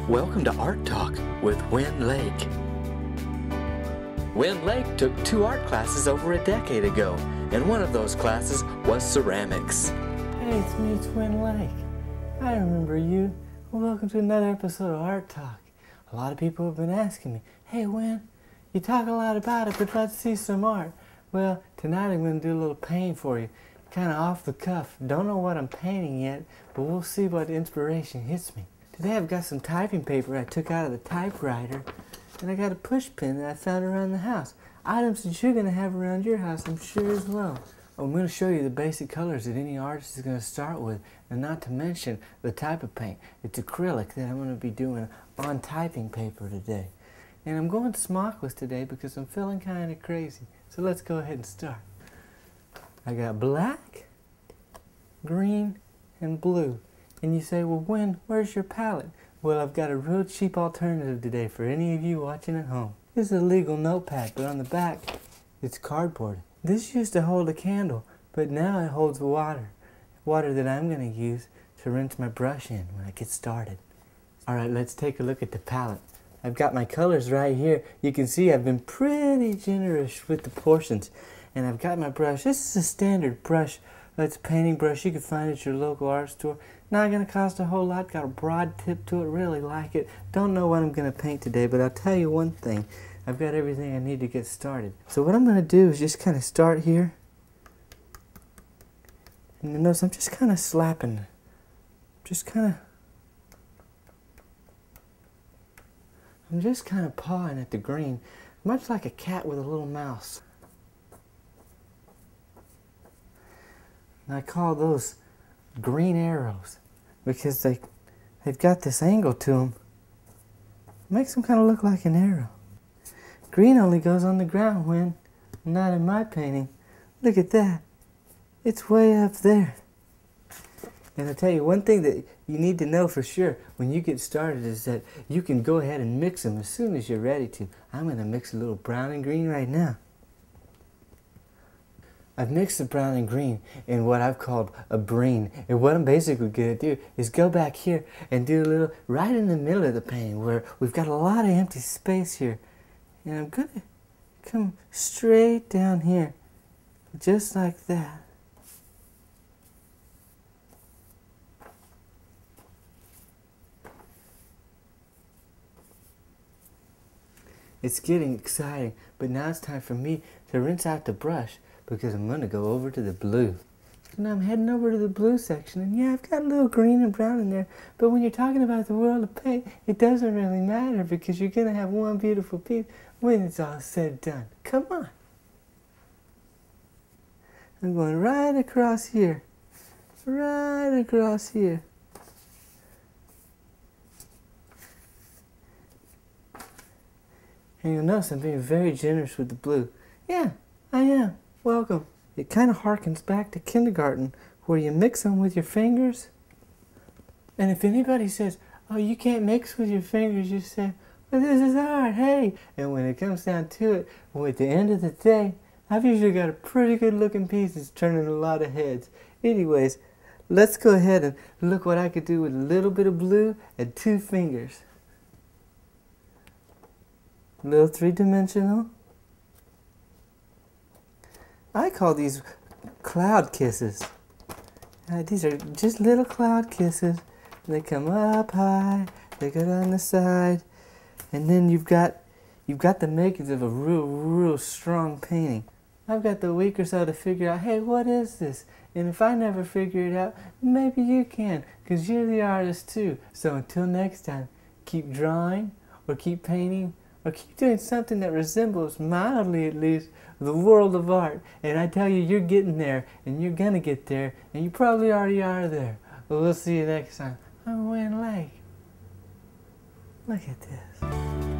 Welcome to Art Talk with Win Lake. Win Lake took 2 art classes over a decade ago, and one of those classes was ceramics. Hey, it's Win Lake. I remember you. Welcome to another episode of Art Talk. A lot of people have been asking me, hey Win, you talk a lot about it, but let's see some art. Well, tonight I'm going to do a little painting for you, kind of off the cuff. Don't know what I'm painting yet, but we'll see what inspiration hits me. Today I've got some typing paper I took out of the typewriter, and I got a push pin that I found around the house. Items that you're going to have around your house, I'm sure as well. I'm going to show you the basic colors that any artist is going to start with, and not to mention the type of paint. It's acrylic that I'm going to be doing on typing paper today. And I'm going smockless today because I'm feeling kind of crazy. So let's go ahead and start. I got black, green, and blue. And you say, well, Win, where's your palette? Well, I've got a real cheap alternative today for any of you watching at home. This is a legal notepad, but on the back, it's cardboard. This used to hold a candle, but now it holds water. Water that I'm going to use to rinse my brush in when I get started. Alright, let's take a look at the palette. I've got my colors right here. You can see I've been pretty generous with the portions. And I've got my brush. This is a standard brush. It's a painting brush you can find at your local art store. Not going to cost a whole lot. Got a broad tip to it. Really like it. Don't know what I'm going to paint today, but I'll tell you one thing. I've got everything I need to get started. So what I'm going to do is just kind of start here. And you notice I'm just kind of slapping. I'm just kind of pawing at the green, much like a cat with a little mouse. And I call those green arrows because they've got this angle to them. It makes them kind of look like an arrow. Green only goes on the ground, Win, not in my painting. Look at that. It's way up there. And I'll tell you one thing that you need to know for sure when you get started is that you can go ahead and mix them as soon as you're ready to. I'm going to mix a little brown and green right now. I've mixed the brown and green in what I've called a breen. And what I'm basically going to do is go back here and do a little right in the middle of the painting where we've got a lot of empty space here. And I'm going to come straight down here, just like that. It's getting exciting, but now it's time for me to rinse out the brush because I'm going to go over to the blue. So now I'm heading over to the blue section, and yeah, I've got a little green and brown in there, but when you're talking about the world of paint, it doesn't really matter because you're going to have one beautiful piece when it's all said and done. Come on. I'm going right across here. Right across here. And you'll notice I'm being very generous with the blue. Yeah, I am. Welcome. It kind of harkens back to kindergarten where you mix them with your fingers. And if anybody says, oh, you can't mix with your fingers, you say, well, this is art, hey. And when it comes down to it, well, at the end of the day, I've usually got a pretty good looking piece that's turning a lot of heads. Anyways, let's go ahead and look what I could do with a little bit of blue and 2 fingers. A little 3-dimensional. I call these cloud kisses. These are just little cloud kisses. They come up high, they go down the side, and then you've got the makings of a real strong painting. I've got the week or so to figure out, hey, what is this? And if I never figure it out, maybe you can, because you're the artist too. So until next time, keep drawing, or keep painting, or keep doing something that resembles, mildly at least, the world of art. And I tell you, you're getting there, and you're going to get there, and you probably already are there. Well, we'll see you next time. I'm Win Lake. Look at this.